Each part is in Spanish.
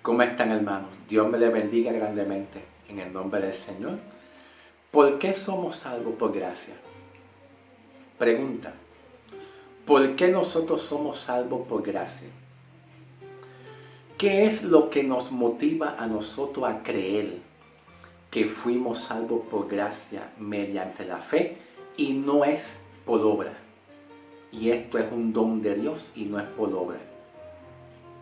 ¿Cómo están, hermanos? Dios me les bendiga grandemente en el nombre del Señor. ¿Por qué somos salvos por gracia? Pregunta. ¿Por qué nosotros somos salvos por gracia? ¿Qué es lo que nos motiva a nosotros a creer que fuimos salvos por gracia mediante la fe y no es por obra? Y esto es un don de Dios y no es por obra,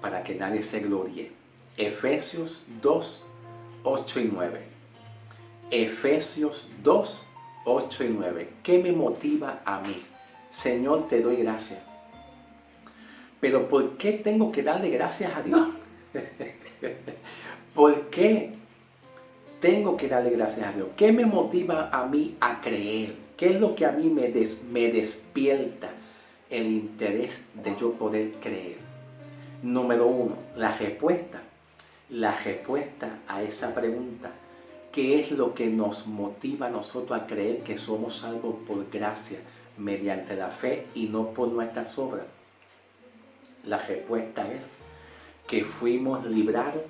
para que nadie se gloríe. Efesios 2, 8 y 9. Efesios 2, 8 y 9. ¿Qué me motiva a mí? Señor, te doy gracias. Pero ¿por qué tengo que darle gracias a Dios? ¿Por qué tengo que darle gracias a Dios? ¿Qué me motiva a mí a creer? ¿Qué es lo que a mí me despierta el interés de yo poder creer? Número 1, la respuesta a esa pregunta. ¿Qué es lo que nos motiva a nosotros a creer que somos salvos por gracia mediante la fe y no por nuestras obras? La respuesta es que fuimos librados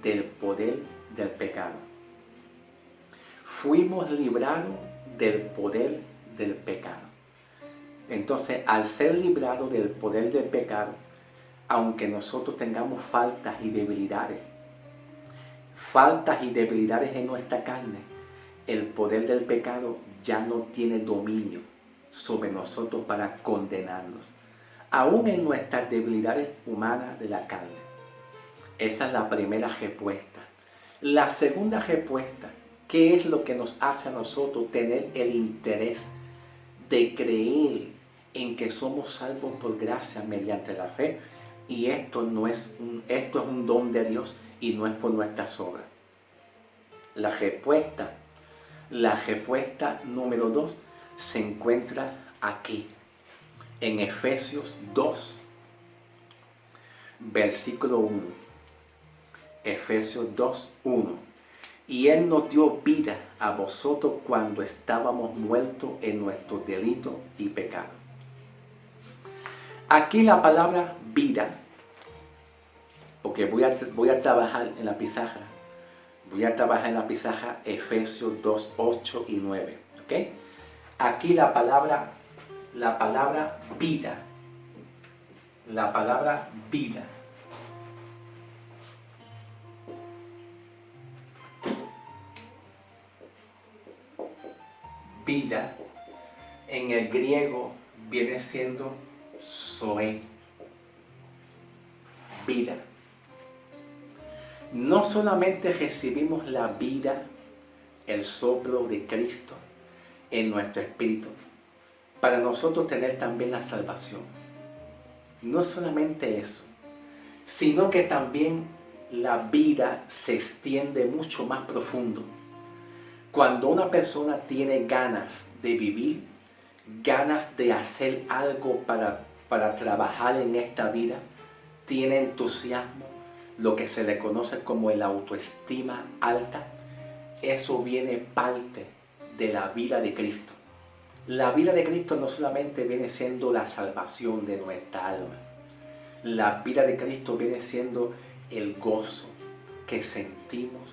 del poder del pecado. Fuimos librados del poder del pecado. Entonces, al ser librados del poder del pecado, aunque nosotros tengamos faltas y debilidades en nuestra carne, el poder del pecado ya no tiene dominio sobre nosotros para condenarnos, aún en nuestras debilidades humanas de la carne. Esa es la primera respuesta. La segunda respuesta, ¿qué es lo que nos hace a nosotros tener el interés de creer en que somos salvos por gracia mediante la fe? Y esto es un don de Dios y no es por nuestras obras. La respuesta número 2 se encuentra aquí, en Efesios 2, versículo 1. Efesios 2, 1. Y Él nos dio vida a vosotros cuando estábamos muertos en nuestros delitos y pecados. Aquí la palabra vida, porque voy a trabajar en la pizarra. Voy a trabajar en la pizarra Efesios 2, 8 y 9. ¿Okay? Aquí la palabra vida. La palabra vida. Vida en el griego viene siendo zoe. Vida. No solamente recibimos la vida, el soplo de Cristo en nuestro espíritu, para nosotros tener también la salvación. No solamente eso, sino que también la vida se extiende mucho más profundo. Cuando una persona tiene ganas de vivir, ganas de hacer algo para trabajar en esta vida, tiene entusiasmo, lo que se le conoce como el autoestima alta, eso viene parte de la vida de Cristo. La vida de Cristo no solamente viene siendo la salvación de nuestra alma. La vida de Cristo viene siendo el gozo que sentimos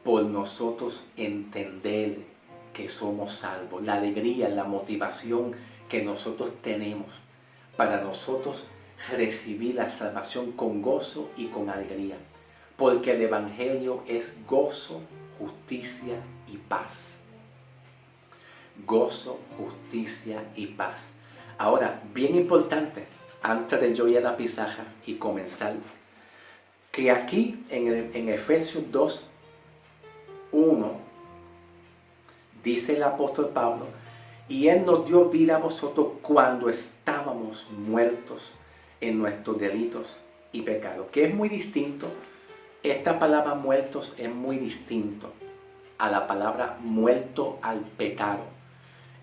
por nosotros entender que somos salvos. La alegría, la motivación que nosotros tenemos para nosotros recibir la salvación con gozo y con alegría. Porque el Evangelio es gozo, justicia y paz. Gozo, justicia y paz. Ahora, bien importante, antes de yo ir a la pizarra y comenzar, que aquí en Efesios 2, 1, dice el apóstol Pablo, y Él nos dio vida a vosotros cuando estábamos muertos en nuestros delitos y pecados. Que es muy distinto, esta palabra muertos es muy distinto a la palabra muerto al pecado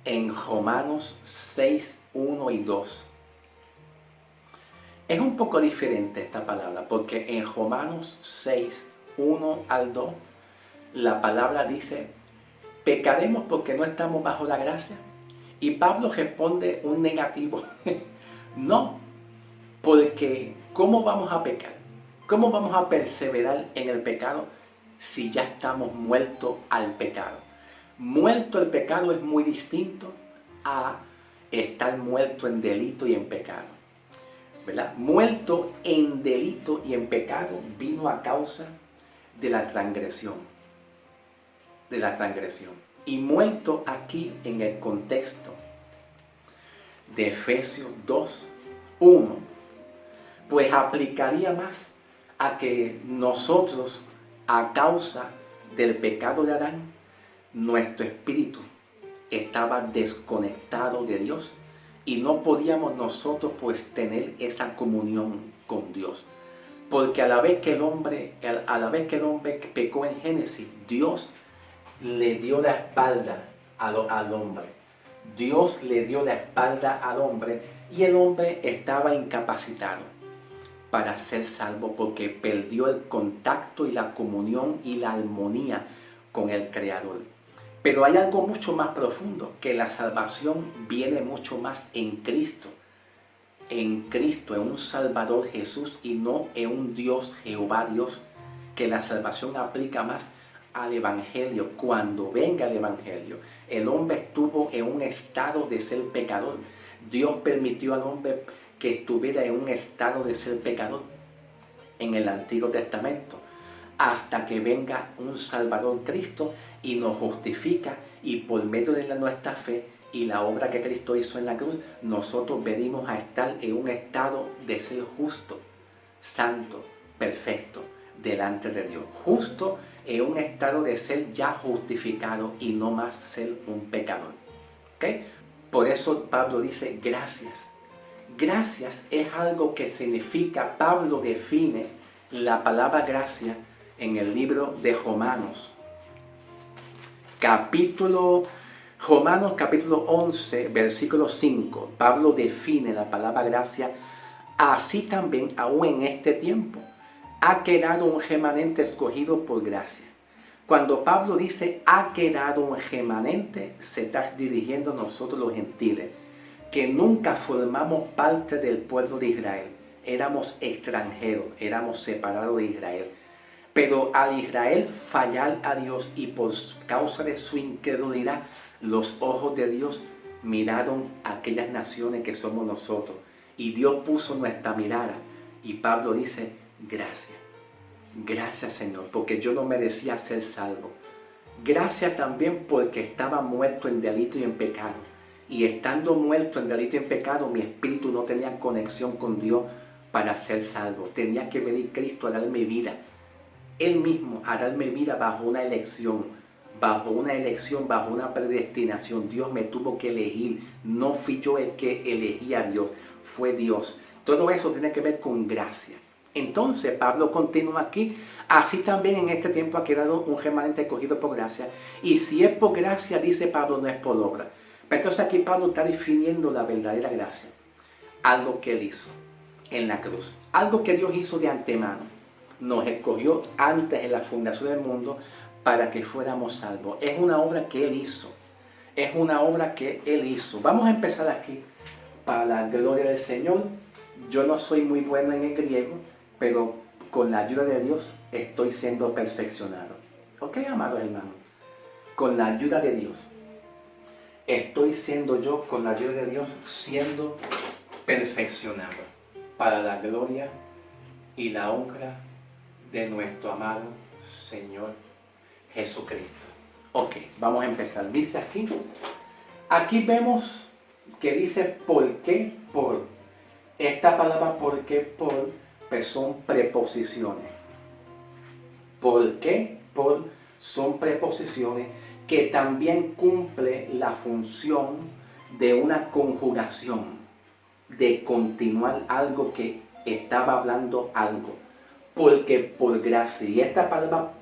en Romanos 6, 1 y 2. Es un poco diferente esta palabra, porque en Romanos 6, 1 al 2, la palabra dice, ¿pecaremos porque no estamos bajo la gracia? Y Pablo responde un negativo. No, porque ¿cómo vamos a pecar? ¿Cómo vamos a perseverar en el pecado si ya estamos muertos al pecado? Muerto al pecado es muy distinto a estar muerto en delito y en pecado, ¿verdad? Muerto en delito y en pecado vino a causa de la transgresión, Y muerto aquí en el contexto de Efesios 2:1, pues aplicaría más a que nosotros, a causa del pecado de Adán, nuestro espíritu estaba desconectado de Dios y no podíamos nosotros pues tener esa comunión con Dios. Porque a la vez que el hombre pecó en Génesis, Dios le dio la espalda al hombre. Dios le dio la espalda al hombre y el hombre estaba incapacitado para ser salvo porque perdió el contacto y la comunión y la armonía con el Creador. Pero hay algo mucho más profundo, que la salvación viene mucho más en Cristo, en un Salvador Jesús y no en un Dios, Jehová Dios, que la salvación aplica más al Evangelio. Cuando venga el Evangelio, el hombre estuvo en un estado de ser pecador. Dios permitió al hombre que estuviera en un estado de ser pecador en el Antiguo Testamento, hasta que venga un Salvador Cristo y nos justifica, y por medio de nuestra fe y la obra que Cristo hizo en la cruz, nosotros venimos a estar en un estado de ser justo, santo, perfecto delante de Dios. Justo en un estado de ser ya justificado y no más ser un pecador. ¿Okay? Por eso Pablo dice gracias. Gracias es algo que significa, Pablo define la palabra gracia en el libro de Romanos, capítulo 11, versículo 5. Pablo define la palabra gracia: así también, aún en este tiempo, ha quedado un remanente escogido por gracia. Cuando Pablo dice ha quedado un remanente, se está dirigiendo a nosotros los gentiles, que nunca formamos parte del pueblo de Israel. Éramos extranjeros, éramos separados de Israel. Pero al Israel fallar a Dios y por causa de su incredulidad, los ojos de Dios miraron a aquellas naciones que somos nosotros. Y Dios puso nuestra mirada. Y Pablo dice, gracias. Gracias, Señor, porque yo no merecía ser salvo. Gracias también porque estaba muerto en delito y en pecado. Y estando muerto en delito y en pecado, mi espíritu no tenía conexión con Dios para ser salvo. Tenía que venir Cristo a darme vida. Él mismo a darme vida bajo una elección, bajo una predestinación. Dios me tuvo que elegir. No fui yo el que elegí a Dios, fue Dios. Todo eso tiene que ver con gracia. Entonces Pablo continúa aquí: así también en este tiempo ha quedado un remanente escogido por gracia. Y si es por gracia, dice Pablo, no es por obra. Pero entonces aquí Pablo está definiendo la verdadera gracia. Algo que él hizo en la cruz. Algo que Dios hizo de antemano. Nos escogió antes de la fundación del mundo para que fuéramos salvos. Es una obra que Él hizo. Vamos a empezar aquí, para la gloria del Señor. Yo no soy muy bueno en el griego, pero con la ayuda de Dios estoy siendo perfeccionado. ¿Ok, amados hermanos? Con la ayuda de Dios estoy siendo yo, con la ayuda de Dios, siendo perfeccionado para la gloria y la honra de nuestro amado Señor Jesucristo. Ok, vamos a empezar. Dice aquí vemos que dice por qué, por. Esta palabra por qué, por, pues son preposiciones. ¿Por qué? Por son preposiciones que también cumple la función de una conjugación, de continuar algo que estaba hablando algo. Porque por gracia. Y esta palabra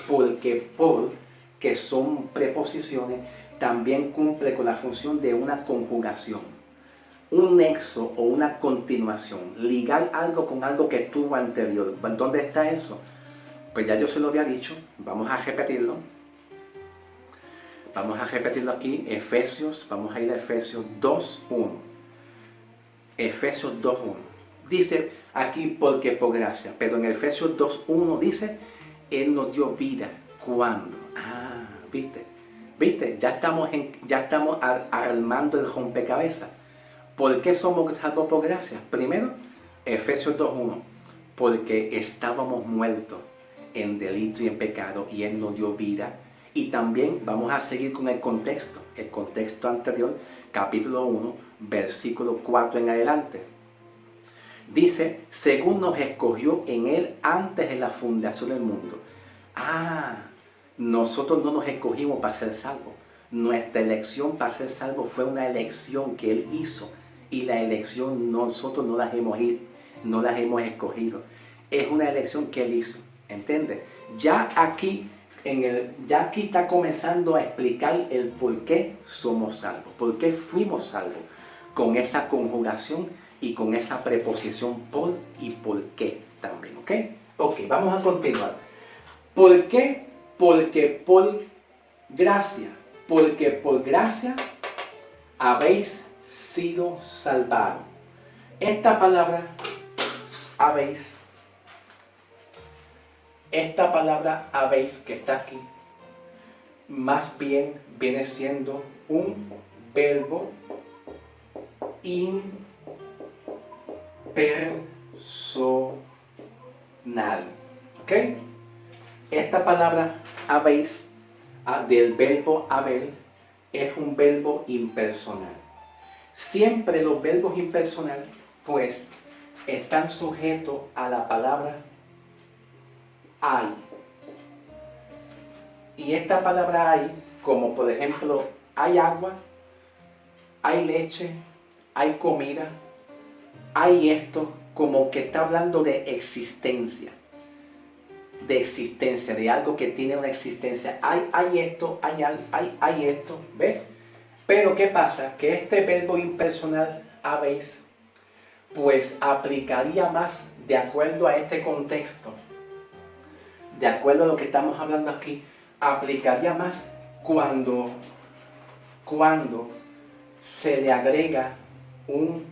porque por, que son preposiciones, también cumple con la función de una conjugación, un nexo o una continuación, ligar algo con algo que estuvo anterior. ¿Dónde está eso? Pues ya yo se lo había dicho, vamos a repetirlo. Vamos a repetirlo aquí, vamos a ir a Efesios 2:1. Efesios 2:1. Dice, aquí porque por gracia. Pero en Efesios 2:1 dice, Él nos dio vida. ¿Cuándo? ¿Viste? ¿Viste? Ya estamos armando el rompecabezas. ¿Por qué somos salvos por gracia? Primero, Efesios 2:1. Porque estábamos muertos en delito y en pecado y Él nos dio vida. Y también vamos a seguir con el contexto anterior, capítulo 1, versículo 4 en adelante. Dice, según nos escogió en Él antes de la fundación del mundo. Nosotros no nos escogimos para ser salvos. Nuestra elección para ser salvos fue una elección que Él hizo. Y la elección nosotros no las hemos escogido. Es una elección que Él hizo. ¿Entiendes? Ya aquí está comenzando a explicar el por qué somos salvos. Por qué fuimos salvos. Con esa conjugación y con esa preposición por y por qué también. ¿Ok? Vamos a continuar. ¿Por qué? Porque por gracia. Porque por gracia habéis sido salvados. Esta palabra habéis que está aquí, más bien viene siendo un verbo impersonal. ¿Ok? Esta palabra habéis, del verbo haber, es un verbo impersonal. Siempre los verbos impersonales, pues, están sujetos a la palabra hay. Y esta palabra hay, como por ejemplo, hay agua, hay leche, hay comida, hay esto, como que está hablando de existencia, de algo que tiene una existencia. Hay esto, hay esto, ¿ves? Pero ¿qué pasa? Que este verbo impersonal, habéis, pues aplicaría más de acuerdo a este contexto, de acuerdo a lo que estamos hablando aquí, aplicaría más cuando se le agrega un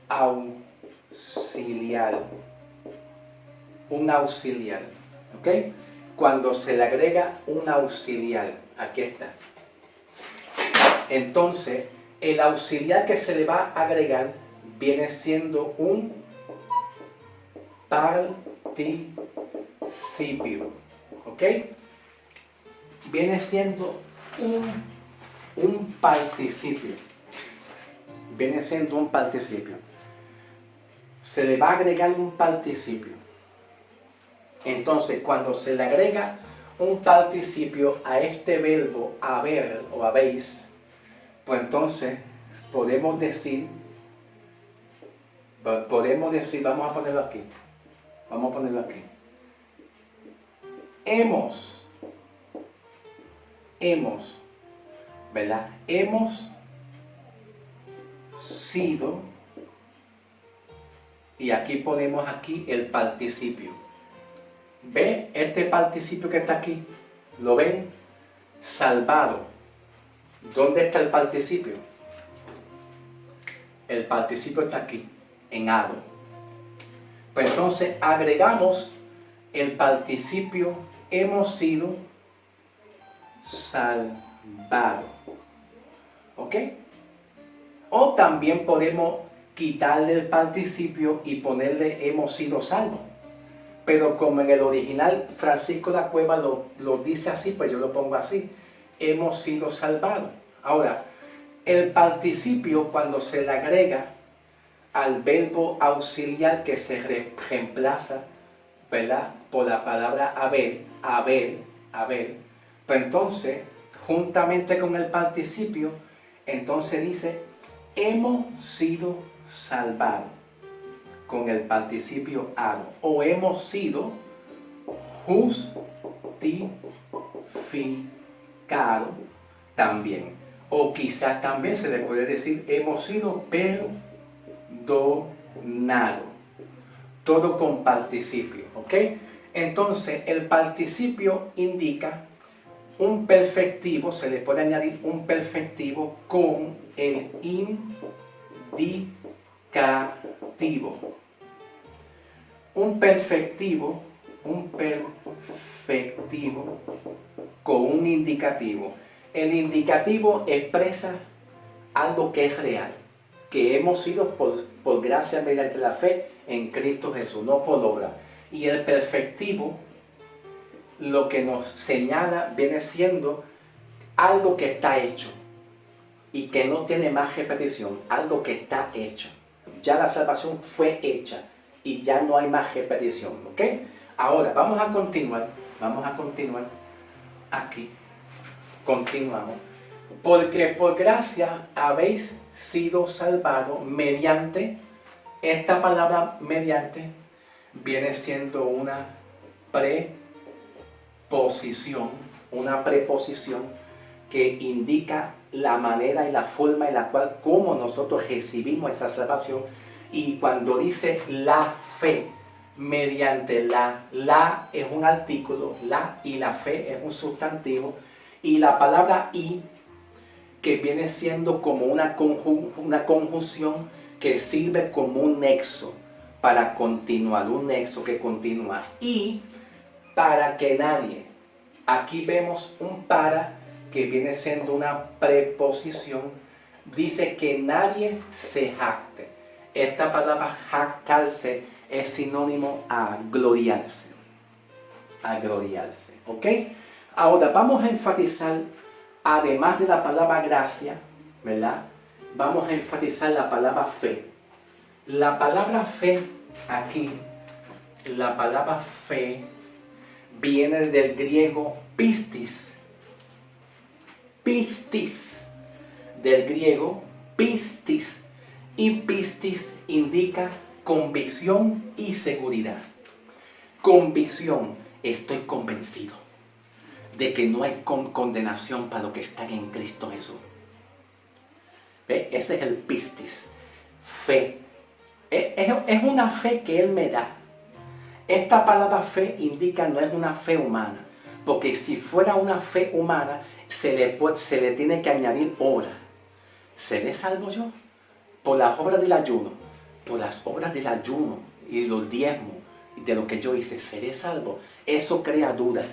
auxiliar. ¿Ok? Cuando se le agrega un auxiliar, aquí está. Entonces, el auxiliar que se le va a agregar viene siendo un participio. ¿Ok? Viene siendo un participio. Viene siendo un participio. Se le va a agregar un participio. Entonces, cuando se le agrega un participio a este verbo haber o habéis, pues entonces podemos decir, vamos a ponerlo aquí. Hemos, ¿verdad? Hemos sido, y aquí ponemos aquí el participio. ¿Ve este participio que está aquí? ¿Lo ven? Salvado. ¿Dónde está el participio? El participio está aquí, en ado. Pues entonces agregamos el participio hemos sido salvados. ¿Ok? O también podemos quitarle el participio y ponerle hemos sido salvos. Pero como en el original Francisco de la Cueva lo dice así, pues yo lo pongo así. Hemos sido salvados. Ahora, el participio cuando se le agrega al verbo auxiliar que se reemplaza, ¿verdad?, por la palabra haber, pues entonces, juntamente con el participio, entonces dice, hemos sido salvados, con el participio ado, o hemos sido justificados también, o quizás también se le puede decir, hemos sido perdonados, todo con participio, ¿ok? Entonces, el participio indica un perfectivo, se le puede añadir un perfectivo con el indicativo. un perfectivo con un indicativo. El indicativo expresa algo que es real, que hemos sido por gracia mediante la fe en Cristo Jesús, no por obra. Y el perfectivo lo que nos señala viene siendo algo que está hecho y que no tiene más repetición, algo que está hecho. Ya la salvación fue hecha y ya no hay más repetición, ¿ok? Ahora vamos a continuar aquí, continuamos. Porque por gracia habéis sido salvados mediante, esta palabra mediante viene siendo una preposición que indica la manera y la forma en la cual, cómo nosotros recibimos esa salvación. Y cuando dice la fe, mediante la es un artículo, la y la fe es un sustantivo, y la palabra y, que viene siendo como una conjunción que sirve como un nexo para continuar, un nexo que continúa. Y para que nadie, aquí vemos un para que viene siendo una preposición, dice que nadie se jacte. Esta palabra jactarse es sinónimo a gloriarse, ¿ok? Ahora vamos a enfatizar, además de la palabra gracia, ¿verdad? Vamos a enfatizar la palabra fe. La palabra fe aquí, la palabra fe viene del griego pistis. Pistis, del griego pistis. Y pistis indica convicción y seguridad. Convicción, estoy convencido de que no hay condenación para los que están en Cristo Jesús. ¿Ve? Ese es el pistis. Fe. Es una fe que Él me da. Esta palabra fe indica no es una fe humana. Porque si fuera una fe humana, se le tiene que añadir obra. ¿Seré salvo yo? Por las obras del ayuno. Por las obras del ayuno y los diezmos de lo que yo hice, ¿seré salvo? Eso crea duda.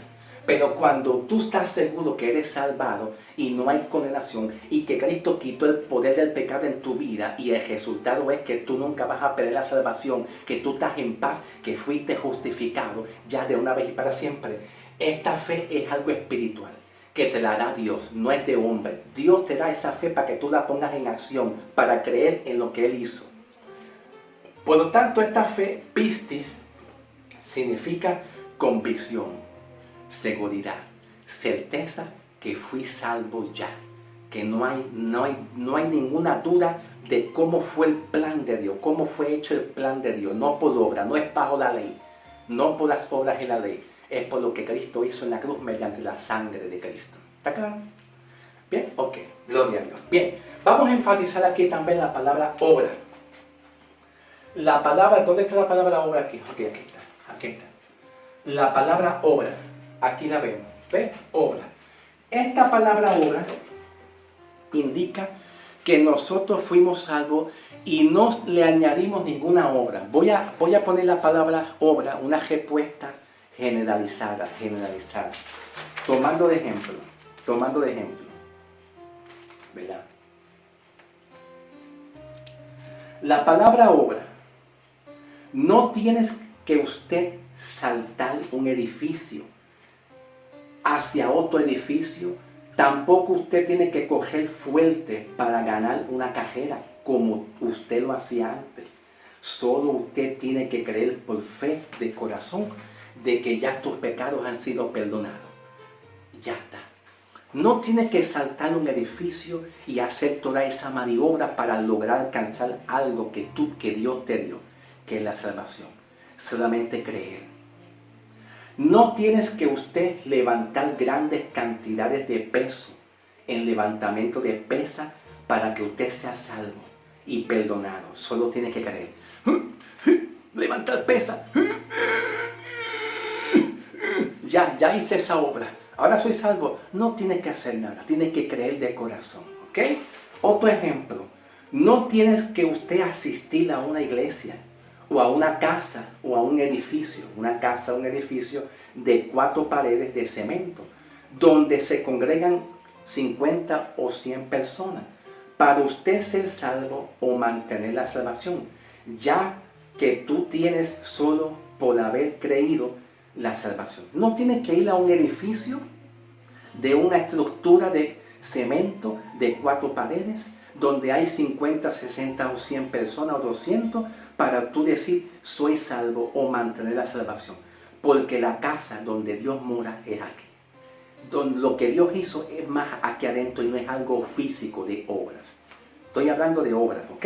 Pero cuando tú estás seguro que eres salvado y no hay condenación y que Cristo quitó el poder del pecado en tu vida y el resultado es que tú nunca vas a perder la salvación, que tú estás en paz, que fuiste justificado ya de una vez y para siempre. Esta fe es algo espiritual que te la da Dios, no es de hombre. Dios te da esa fe para que tú la pongas en acción, para creer en lo que Él hizo. Por lo tanto, esta fe, pistis, significa convicción, seguridad, certeza que fui salvo ya, que no hay ninguna duda de cómo fue el plan de Dios, cómo fue hecho el plan de Dios, no por obra, no es bajo la ley, no por las obras de la ley, es por lo que Cristo hizo en la cruz mediante la sangre de Cristo. ¿Está claro? Bien, ok, gloria a Dios. Bien, vamos a enfatizar aquí también la palabra obra. La palabra, ¿dónde está la palabra obra aquí? Ok, aquí está. La palabra obra, aquí la vemos, ¿ves? Obra. Esta palabra obra indica que nosotros fuimos salvos y no le añadimos ninguna obra. Voy a poner la palabra obra, una respuesta generalizada. Tomando de ejemplo, ¿verdad? La palabra obra, no tienes que usted saltar un edificio hacia otro edificio, tampoco usted tiene que coger fuerte para ganar una carrera como usted lo hacía antes. Solo usted tiene que creer por fe de corazón de que ya tus pecados han sido perdonados. Ya está. No tienes que saltar un edificio y hacer toda esa maniobra para lograr alcanzar algo que Dios te dio, que es la salvación. Solamente creer. No tienes que usted levantar grandes cantidades de peso en levantamiento de pesa para que usted sea salvo y perdonado. Solo tiene que creer. Levantar pesa. Ya hice esa obra. Ahora soy salvo. No tiene que hacer nada. Tiene que creer de corazón. ¿Ok? Otro ejemplo. No tienes que usted asistir a una iglesia o a una casa o a un edificio, una casa o un edificio de 4 paredes de cemento, donde se congregan 50 o 100 personas, para usted ser salvo o mantener la salvación, ya que tú tienes solo por haber creído la salvación. No tienes que ir a un edificio de una estructura de cemento de 4 paredes, donde hay 50, 60 o 100 personas o 200, para tú decir soy salvo o mantener la salvación. Porque la casa donde Dios mora es aquí. Donde lo que Dios hizo es más aquí adentro y no es algo físico de obras. Estoy hablando de obras, ¿ok?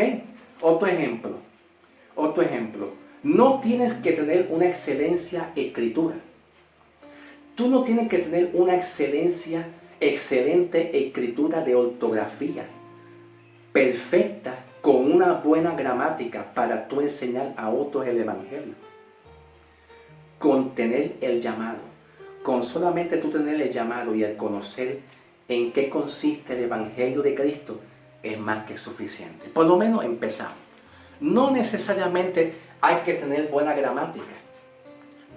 Otro ejemplo. No tienes que tener una excelencia escritura. Tú no tienes que tener una excelente escritura de ortografía perfecta con una buena gramática para tú enseñar a otros el evangelio. Con tener el llamado, con solamente tú tener el llamado y el conocer en qué consiste el evangelio de Cristo es más que suficiente. Por lo menos empezamos. No necesariamente hay que tener buena gramática,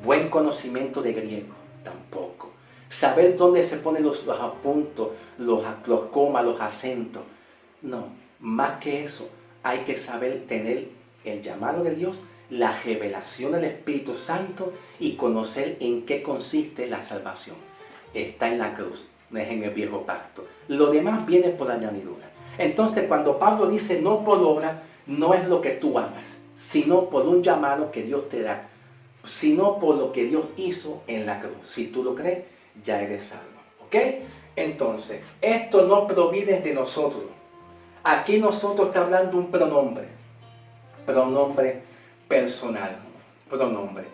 buen conocimiento de griego, tampoco. Saber dónde se ponen los apuntos, los comas, los acentos. No, más que eso, hay que saber tener el llamado de Dios, la revelación del Espíritu Santo y conocer en qué consiste la salvación. Está en la cruz, no es en el viejo pacto. Lo demás viene por añadidura. Entonces, cuando Pablo dice no por obra, no es lo que tú hagas, sino por un llamado que Dios te da, sino por lo que Dios hizo en la cruz. Si tú lo crees, ya eres salvo. ¿Ok? Entonces, esto no proviene de nosotros. Aquí nosotros está hablando un pronombre personal, pronombre.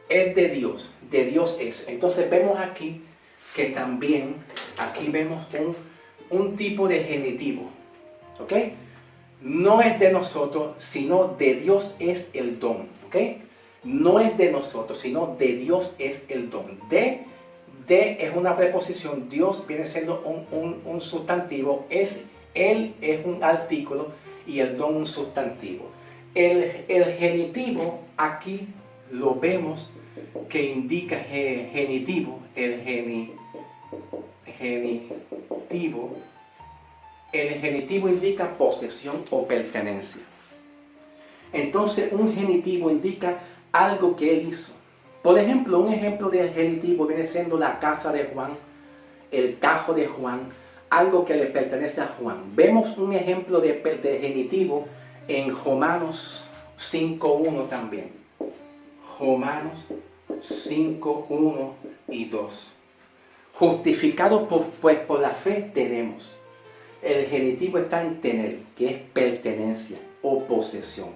Es de Dios es. Entonces vemos aquí que también, aquí vemos un tipo de genitivo. ¿Ok? No es de nosotros, sino de Dios es el don. ¿Ok? No es de nosotros, sino de Dios es el don. De es una preposición, Dios viene siendo un sustantivo, Él es un artículo y el don un sustantivo. El genitivo aquí lo vemos que indica genitivo, el genitivo indica posesión o pertenencia. Entonces un genitivo indica algo que él hizo. Por ejemplo, un ejemplo de genitivo viene siendo la casa de Juan, el cajo de Juan, algo que le pertenece a Juan. Vemos un ejemplo de genitivo en Romanos 5:1 también. Romanos 5:1 y 2. Justificados pues por la fe tenemos. El genitivo está en tener, que es pertenencia o posesión.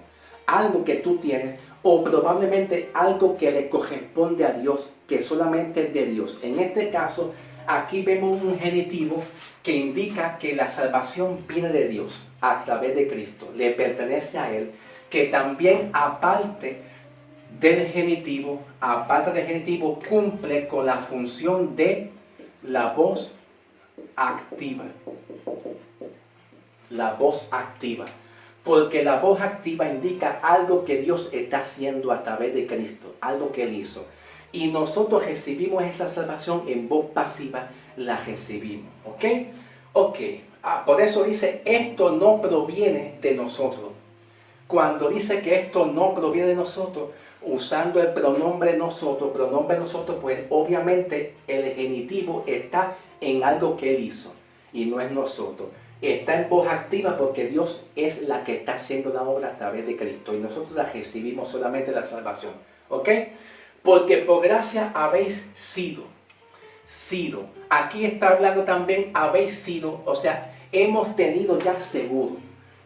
Algo que tú tienes o probablemente algo que le corresponde a Dios, que solamente es de Dios. En este caso, aquí vemos un genitivo que indica que la salvación viene de Dios a través de Cristo, le pertenece a Él, que también aparte del genitivo, cumple con la función de la voz activa. La voz activa. Porque la voz activa indica algo que Dios está haciendo a través de Cristo, algo que Él hizo. Y nosotros recibimos esa salvación en voz pasiva, la recibimos. ¿Ok? Ok. Por eso dice, esto no proviene de nosotros. Cuando dice que esto no proviene de nosotros, usando el pronombre nosotros, pues obviamente el genitivo está en algo que Él hizo y no es nosotros. Está en voz activa porque Dios es la que está haciendo la obra a través de Cristo y nosotros la recibimos solamente la salvación. ¿Ok? Porque por gracia habéis sido. Aquí está hablando también habéis sido, o sea, hemos tenido ya seguro.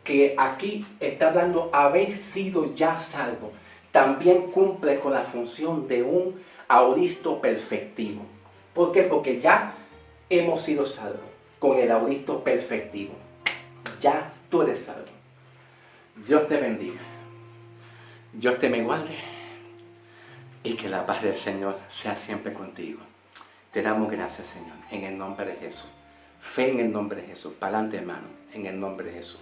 Que aquí está hablando habéis sido ya salvo. También cumple con la función de un auristo perfectivo. ¿Por qué? Porque ya hemos sido salvos con el auristo perfectivo. Ya tú eres salvo. Dios te bendiga. Dios te me guarde. Y que la paz del Señor sea siempre contigo. Te damos gracias, Señor, en el nombre de Jesús. Fe en el nombre de Jesús. Para adelante, hermano, en el nombre de Jesús.